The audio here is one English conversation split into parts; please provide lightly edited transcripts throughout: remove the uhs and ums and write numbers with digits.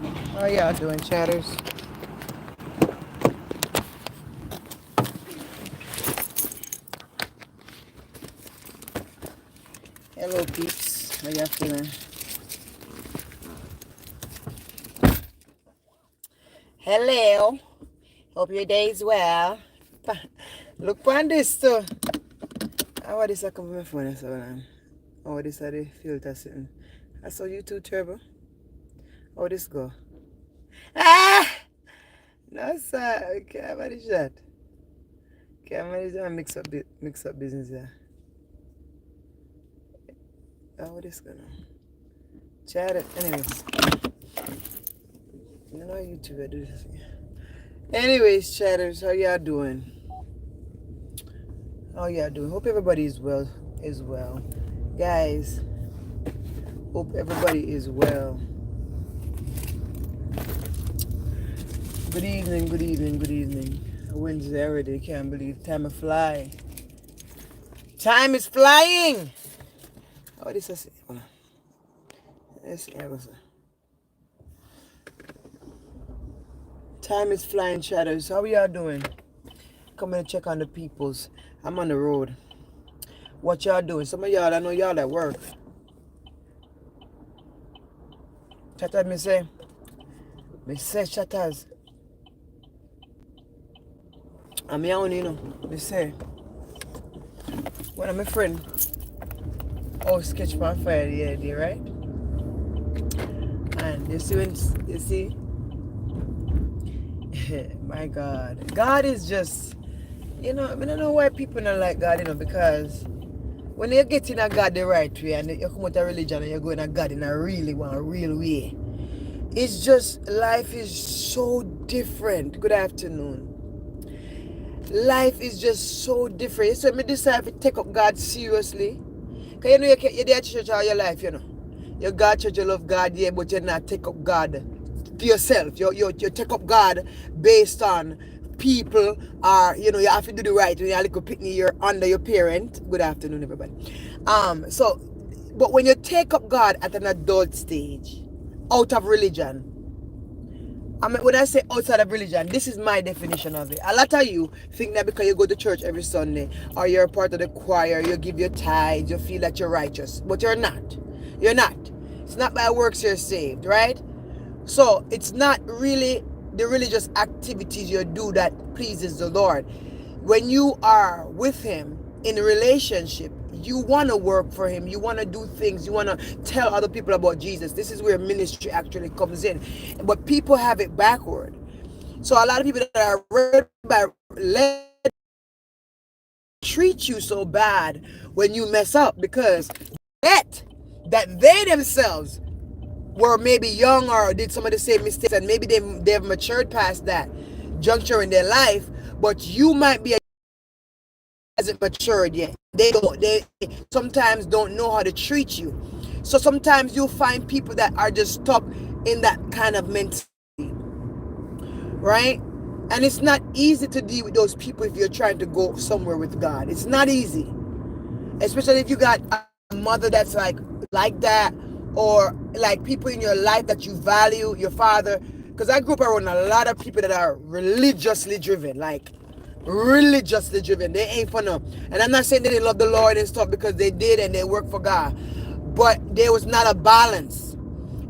How y'all doing, chatters? Hello, peeps. How y'all feeling? Hello. Hope your day's well. Look on this too. How this I come from my phone? Oh, this are the filter sitting. I saw you too, Trevor. How this go? Ah! No, sir. Okay, how about this shot? Okay, I'm gonna mix up business here. How this go now? Chat it. Anyways, you know YouTube I do this. Anyways, chatters, how y'all doing? How y'all doing? Hope everybody is well. Guys, hope everybody is well. Good evening, good evening, good evening. Wednesday already, can't believe time is fly. Time is flying! How this is? Let's see, time is flying, chatters. How y'all doing? Come and check on the peoples. I'm on the road. What y'all doing? Some of y'all, I know y'all at work. Chatters, me say chatters. I'm young, you know. Me say. One of my friend. Oh, sketch my fire, yeah, right? And you see my God. God is just, I don't know why people don't like God, because when you're getting a God the right way and you come out of religion and you're going to God in a real way, it's just, life is so different. Good afternoon. Life is just so different. So me decide to take up God seriously. Because you're there at church all your life, You got church, you love God, yeah, but you not take up God to yourself. You take up God based on people, or you have to do the right. When you're a little pitney, you're under your parent. Good afternoon, everybody. So, but when you take up God at an adult stage, out of religion, when I say outside of religion, this is my definition of it. A lot of you think that because you go to church every Sunday or you're a part of the choir, you give your tithes, you feel that you're righteous. But you're not. You're not. It's not by works you're saved, right? So it's not really the religious activities you do that pleases the Lord. When you are with Him in a relationship, you want to work for Him. You want to do things. You want to tell other people about Jesus. This is where ministry actually comes in. But people have it backward. So a lot of people that are led treat you so bad when you mess up, because that they themselves were maybe young or did some of the same mistakes, and maybe they've matured past that juncture in their life, but you might be hasn't matured yet. They sometimes don't know how to treat you. So sometimes you'll find people that are just stuck in that kind of mentality, right? And it's not easy to deal with those people if you're trying to go somewhere with God. It's not easy, especially if you got a mother that's like that, or like people in your life that you value, your father. Because I grew up around a lot of people that are religiously driven, They ain't for no. And I'm not saying they didn't love the Lord and stuff, because they did and they work for God, but there was not a balance.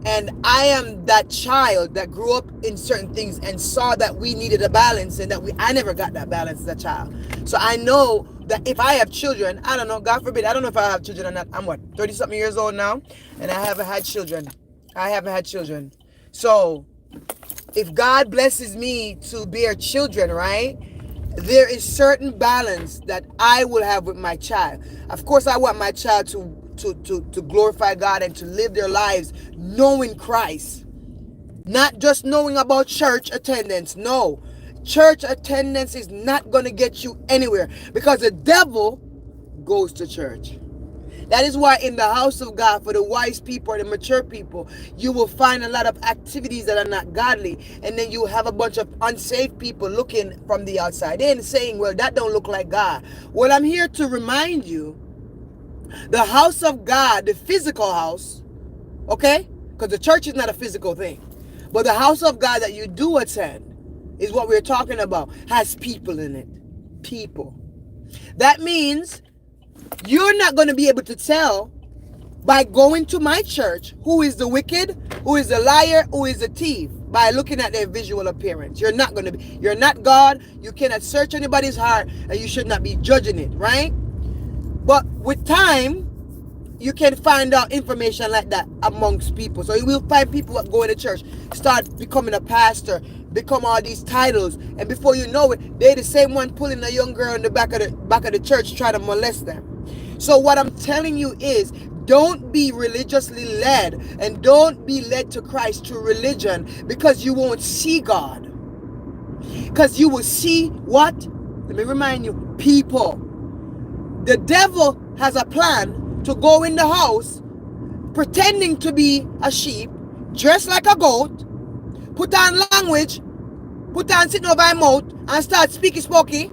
And I am that child that grew up in certain things and saw that we needed a balance, and I never got that balance as a child. So I know that if I have children, I don't know, God forbid, I don't know if I have children or not. I'm 30 something years old now, and I haven't had children. So if God blesses me to bear children, right, there is certain balance that I will have with my child. Of course, I want my child to glorify God and to live their lives knowing Christ. Not just knowing about church attendance. No. Church attendance is not going to get you anywhere, because the devil goes to church. That is why in the house of God, for the wise people or the mature people, you will find a lot of activities that are not godly. And then you have a bunch of unsaved people looking from the outside in, saying, well, that don't look like God. Well, I'm here to remind you, the house of God, the physical house, okay? Because the church is not a physical thing. But the house of God that you do attend is what we're talking about, has people in it. People. That means you're not going to be able to tell by going to my church who is the wicked, who is the liar, who is the thief, by looking at their visual appearance. You're not going to be. You're not God. You cannot search anybody's heart, and you should not be judging it, right? But with time, you can find out information like that amongst people. So you will find people that go in the church, start becoming a pastor, become all these titles, and before you know it, they're the same one pulling a young girl in the back of the church trying to molest them. So what I'm telling you is, don't be religiously led, and don't be led to Christ through religion, because you won't see God. Because you will see what? Let me remind you, people. The devil has a plan to go in the house pretending to be a sheep, dress like a goat, put on language, put on sitting over my mouth, and start speaking spooky.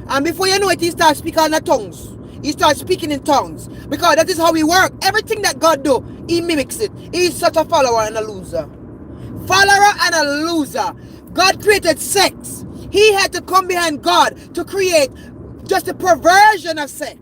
And before you know it, he starts speaking in the tongues. He starts speaking in tongues. Because that is how he works. Everything that God do, he mimics it. He is such a follower and a loser. Follower and a loser. God created sex. He had to come behind God to create just a perversion of sex.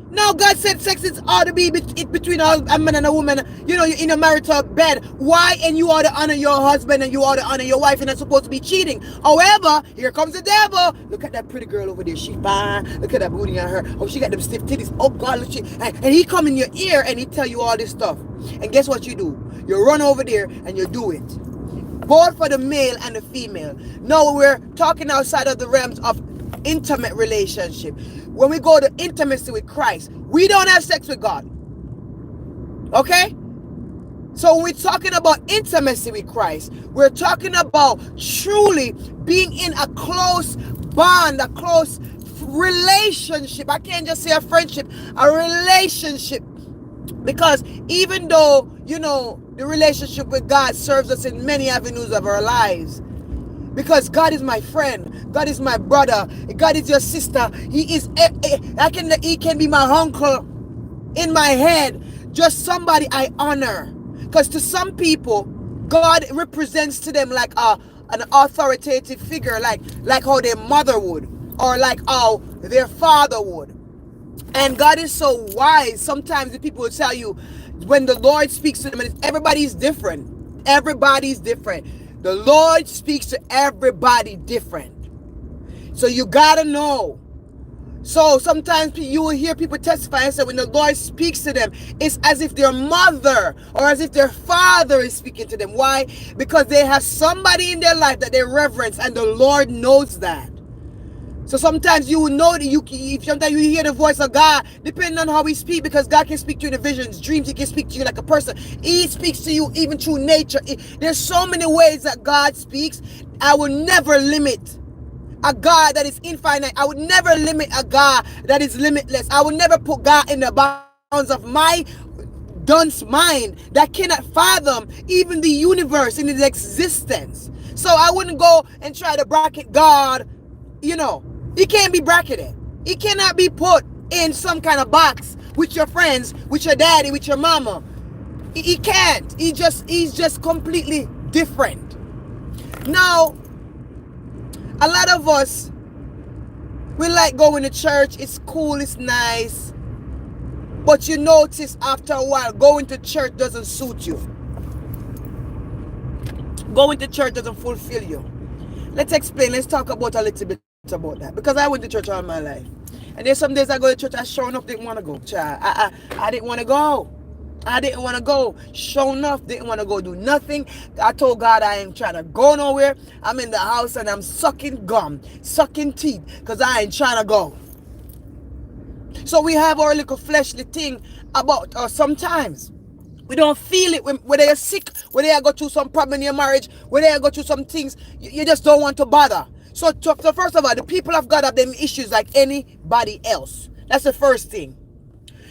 Now God said sex is ought to be between a man and a woman, you know, in a marital bed. Why? And you ought to honor your husband and you ought to honor your wife, and not supposed to be cheating. However, here comes the devil. Look at that pretty girl over there. She fine. Look at that booty on her. Oh, she got them stiff titties. Oh God, look, and he come in your ear and he tell you all this stuff. And guess what you do? You run over there and you do it. Both for the male and the female. No, we're talking outside of the realms of intimate relationship. When we go to intimacy with Christ, we don't have sex with God. Okay? So when we're talking about intimacy with Christ, we're talking about truly being in a close bond, a close relationship. I can't just say a friendship, a relationship. Because even though, you know, the relationship with God serves us in many avenues of our lives, because God is my friend, God is my brother, God is your sister, He can be my uncle in my head, just somebody I honor. Because to some people, God represents to them like an authoritative figure, like how their mother would, or like how their father would. And God is so wise. Sometimes the people will tell you, when the Lord speaks to them, and everybody's different. Everybody's different. The Lord speaks to everybody different. So you gotta know. So sometimes you will hear people testify and say when the Lord speaks to them, it's as if their mother or as if their father is speaking to them. Why? Because they have somebody in their life that they reverence, and the Lord knows that. So sometimes you will know that sometimes you hear the voice of God, depending on how He speaks, because God can speak to you in visions, dreams. He can speak to you like a person. He speaks to you even through nature. There's so many ways that God speaks. I will never limit a God that is infinite. I would never limit a God that is limitless. I would never put God in the bounds of my dunce mind that cannot fathom even the universe in its existence. So I wouldn't go and try to bracket God. You know, He can't be bracketed. He cannot be put in some kind of box with your friends, with your daddy, with your mama. He can't. He's just completely different. Now, a lot of us, we like going to church. It's cool, it's nice. But you notice after a while, going to church doesn't suit you. Going to church doesn't fulfill you. Let's explain. Let's talk about a little bit about that. Because I went to church all my life. And there's some days I go to church, I sure enough didn't want to go. I didn't want to go. I didn't want to go. Sure enough, didn't want to go do nothing. I told God I ain't trying to go nowhere. I'm in the house and I'm sucking gum, sucking teeth, because I ain't trying to go. So we have our little fleshly thing about us sometimes. We don't feel it whether you're sick, whether you go through some problem in your marriage, whether you go through some things, you just don't want to bother. So first of all, the people of God have them issues like anybody else. That's the first thing.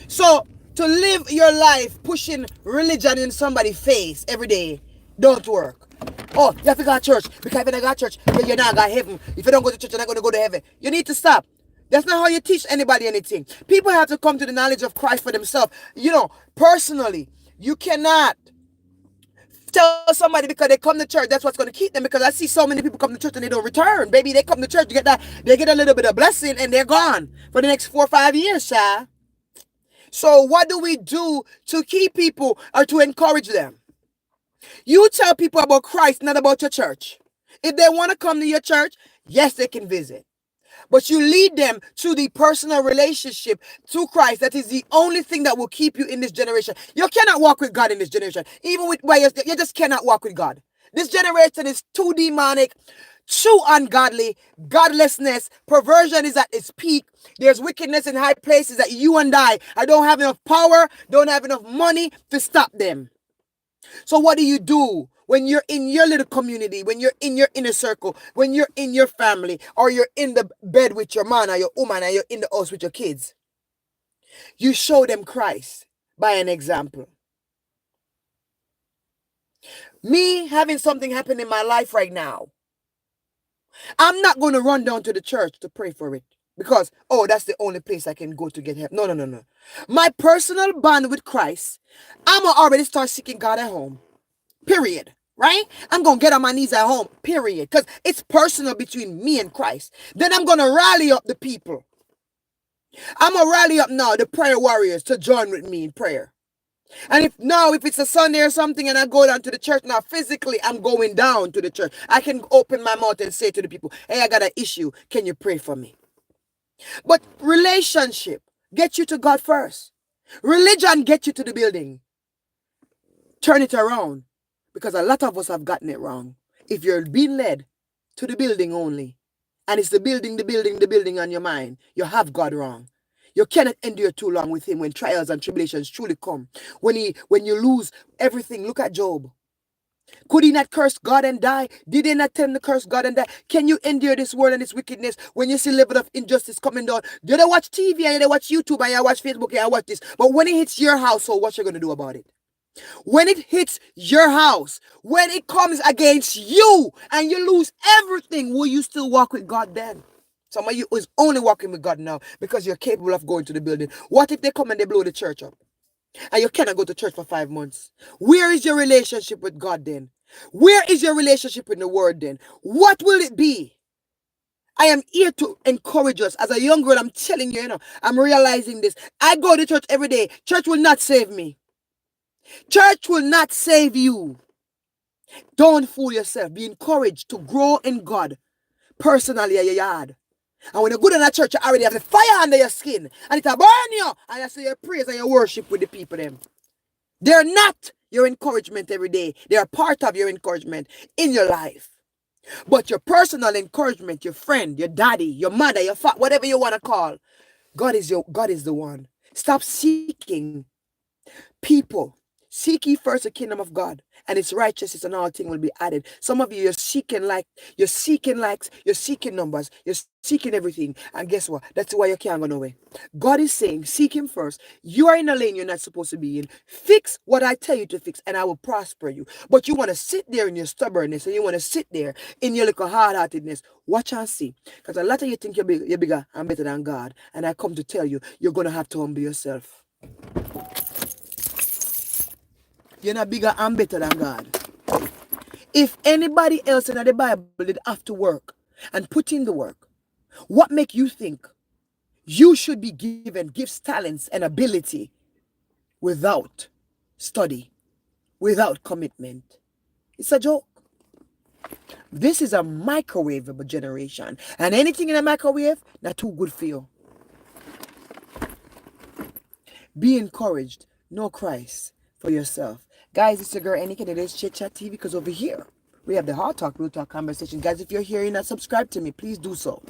So to live your life pushing religion in somebody's face every day don't work. Oh, you have to go to church, because if you don't go to church, you're not going to heaven. If you don't go to church, you're not going to go to heaven. You need to stop. That's not how you teach anybody anything. People have to come to the knowledge of Christ for themselves. You know, personally, you cannot tell somebody because they come to church, that's what's going to keep them. Because I see so many people come to church and they don't return. Baby, they come to church, they get a little bit of blessing and they're gone for the next 4 or 5 years, child. So what do we do to keep people or to encourage them? You tell people about Christ, not about your church. If they want to come to your church, yes, they can visit. But you lead them to the personal relationship to Christ. That is the only thing that will keep you in this generation. You cannot walk with God in this generation. Even with you just cannot walk with God. This generation is too demonic, too ungodly. Godlessness, perversion is at its peak. There's wickedness in high places that you and I don't have enough power, don't have enough money to stop them. So what do? When you're in your little community, when you're in your inner circle, when you're in your family, or you're in the bed with your man or your woman, or you're in the house with your kids, you show them Christ by an example. Me having something happen in my life right now, I'm not going to run down to the church to pray for it because, oh, that's the only place I can go to get help. No. My personal bond with Christ, I'm going to already start seeking God at home. Period. Right? I'm going to get on my knees at home. Period. Because it's personal between me and Christ. Then I'm going to rally up the people. I'm going to rally up now the prayer warriors to join with me in prayer. And if it's a Sunday or something and I go down to the church now, physically, I'm going down to the church. I can open my mouth and say to the people, hey, I got an issue. Can you pray for me? But relationship gets you to God first. Religion gets you to the building. Turn it around. Because a lot of us have gotten it wrong. If you're being led to the building only, and it's the building on your mind, you have God wrong. You cannot endure too long with him when trials and tribulations truly come. When you lose everything, look at Job. Could he not curse God and die? Did he not tell him to curse God and die? Can you endure this world and its wickedness when you see level of injustice coming down? You don't watch TV and you don't watch YouTube and you watch Facebook and you watch this. But when it hits your household, what you going to do about it? When it hits your house, when it comes against you and you lose everything, will you still walk with God then? Some of you is only walking with God now because you're capable of going to the building. What if they come and they blow the church up? And you cannot go to church for 5 months. Where is your relationship with God then? Where is your relationship with the word then? What will it be? I am here to encourage us. As a young girl, I'm telling you, I'm realizing this. I go to church every day. Church will not save me. Church will not save you. Don't fool yourself. Be encouraged to grow in God personally at your yard. And when you go to that church, you already have the fire under your skin. And it'll burn you. And you say your praise and your worship with the people them. They're not your encouragement every day. They're part of your encouragement in your life. But your personal encouragement, your friend, your daddy, your mother, your father, whatever you want to call, God is the one. Stop seeking people. Seek ye first the kingdom of God and its righteousness, and all things will be added. Some of you, you're seeking likes, you're seeking numbers, you're seeking everything. And guess what? That's why you can't go nowhere. God is saying, seek him first. You are in a lane you're not supposed to be in. Fix what I tell you to fix, and I will prosper you. But you want to sit there in your stubbornness, and you want to sit there in your little hard-heartedness. Watch and see. Because a lot of you think you're bigger and better than God. And I come to tell you, you're going to have to humble yourself. You're not bigger and better than God. If anybody else in the Bible did have to work and put in the work, what make you think you should be given gifts, talents, and ability without study, without commitment? It's a joke. This is a microwavable generation, and anything in a microwave, not too good for you. Be encouraged. Know Christ for yourself. Guys, it's your girl Annie, and it is Chit Chat TV, because over here we have the hard talk, real talk conversation. Guys, if you're here, you're not subscribed to me, please do so.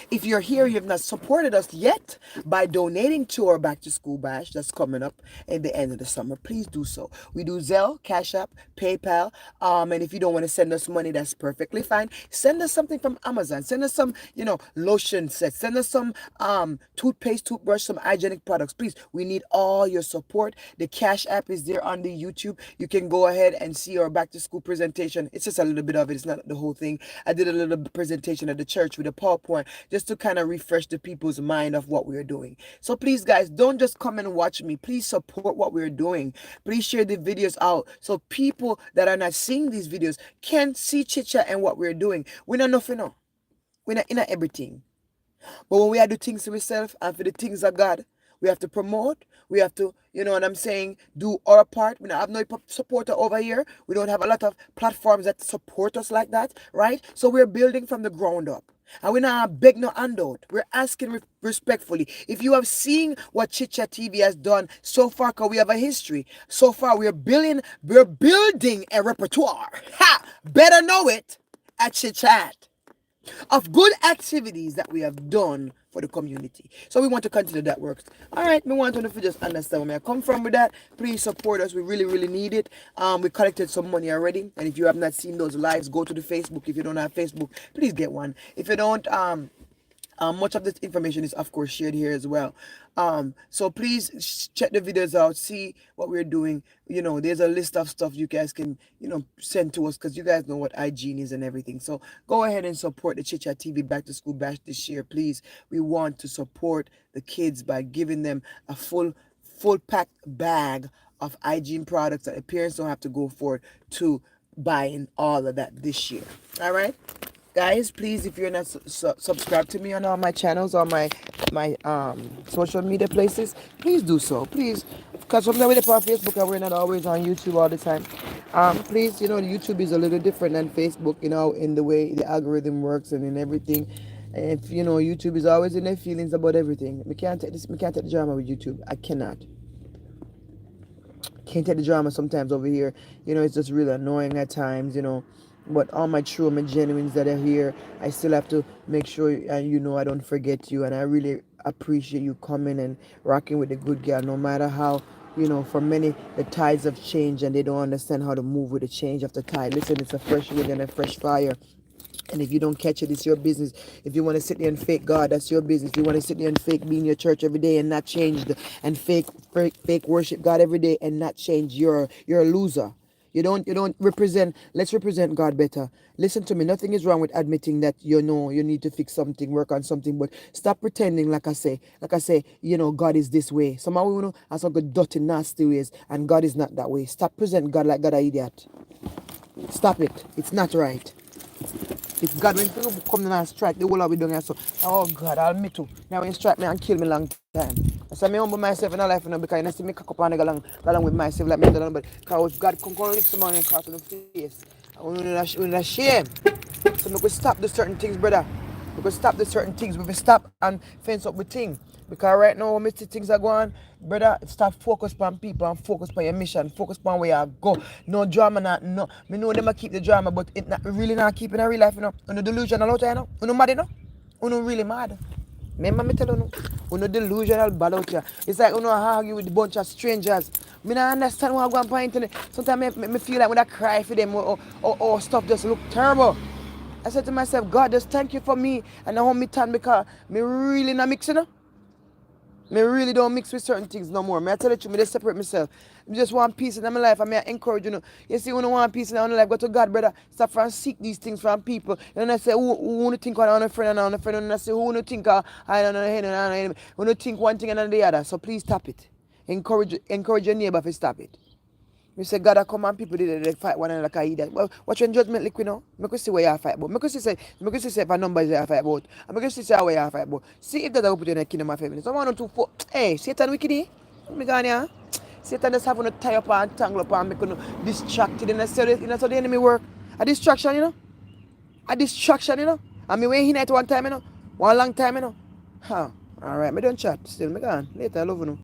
If you're here, you have not supported us yet by donating to our back to school bash that's coming up at the end of the summer, please do so. We do Zelle, Cash App, PayPal, and if you don't want to send us money, that's perfectly fine. Send us something from Amazon. Send us some, lotion sets. Send us some toothpaste, toothbrush, some hygienic products. Please, we need all your support. The Cash App is there on the YouTube. You can go ahead and see our back to school presentation. It's just a little bit of it. It's not the whole thing. I did a little presentation at the church with a PowerPoint just to kind of refresh the people's mind of what we're doing. So please, guys, don't just come and watch me. Please support what we're doing. Please share the videos out so people that are not seeing these videos can see Chit Chat and what we're doing. We're not nothing, no. We're not in everything. But when we have to do things for ourselves and for the things of God, we have to promote. We have to, you know what I'm saying, do our part. We don't have no supporter over here. We don't have a lot of platforms that support us like that, right? So we're building from the ground up. And we're not beg no handout. We're asking respectfully. If you have seen what Chit Chat TV has done so far, because we have a history. So far, we're building a repertoire. Ha! Better know it at Chit Chat of good activities that we have done for the community. So we want to continue that work. All right, we want to just understand where I come from with that. Please support us. We really, really need it. We collected some money already. And if you have not seen those lives, go to the Facebook. If you don't have Facebook, please get one. If you don't, much of this information is, of course, shared here as well. So please check the videos out, see what we're doing. You know, there's a list of stuff you guys can, you know, send to us because you guys know what hygiene is and everything. So go ahead and support the Chit Chat TV Back to School Bash this year, please. We want to support the kids by giving them a full packed bag of hygiene products that the parents don't have to go for to buying all of that this year. All right. Guys, please, if you're not subscribed to me on all my channels, on my social media places, please do so. Please, because sometimes we're on Facebook and we're not always on YouTube all the time. Please, you know, YouTube is a little different than Facebook, you know, in the way the algorithm works and in everything. And if, you know, YouTube is always in their feelings about everything. We can't take the drama with YouTube. I cannot. Can't take the drama sometimes over here. You know, it's just really annoying at times, you know. But all my true and my genuines that are here, I still have to make sure, you know, I don't forget you. And I really appreciate you coming and rocking with the good girl, no matter how, you know, for many, the tides have changed and they don't understand how to move with the change of the tide. Listen, it's a fresh wind and a fresh fire. And if you don't catch it, it's your business. If you want to sit there and fake God, that's your business. If you want to sit there and fake be in your church every day and not change and fake worship God every day and not change, you're a loser. You don't represent. Let's represent God better. Listen to me. Nothing is wrong with admitting that you know you need to fix something, work on something, but stop pretending like I say, you know, God is this way. Somehow we know has some good dirty, nasty ways, and God is not that way. Stop presenting God like God an idiot. Stop it. It's not right. If God when people come down and strike, the whole of we doing so. Oh God, I'll me too. Now when you strike me and kill me long time. So me humble myself in a life, you know, because you see me cock up and along with myself like me done, but because if God come lift somebody and cross on the face, we're not shame. So we could stop the certain things, brother. We could stop the certain things. We could stop and fence up with things. Because right now, when we see things are going, brother, stop focus on people and focus on your mission. Focus on where you go. No drama, no. Me know them keep the drama, but it not really not keeping a real life, you know. You're delusional out there, you know. You're mad, you know. You're really mad. Remember me tell you, you're delusional bad out here. It's like you argue with a bunch of strangers. Me not understand what I'm going on internet. Sometimes me feel like when I cry for them or stuff just look terrible. I said to myself, God, just thank you for me and I want me turn because me really not mixing up. Me really don't mix with certain things no more. Me I tell you, me just separate myself. I just want peace in my life and me I encourage you. Know. You see, when you want peace in your life, go to God, brother. Stop and seek these things from people. And I say, who want to think on a friend and on a friend? And I say, who want to think I don't know, who want to think one thing and then the other. So please stop it. Encourage your neighbor to stop it. We say God I come and people they fight one another like I that. Well, watch your judgment liquid now. Make us see where you fight about. Make us see if a number is you fight about. And make us see how you fight about. See if that will put you in the kingdom of heaven. So 1 2 4. Hey, Satan wicked eh? Me gone here. Satan just having to tie up and tangle up and make you distracted. And that's how the enemy work. A distraction, you know. A distraction, you know. And me wait here at one time, you know. One long time, you know. Huh. Alright, me don't chat. Still me gone. Later, I love you. Know.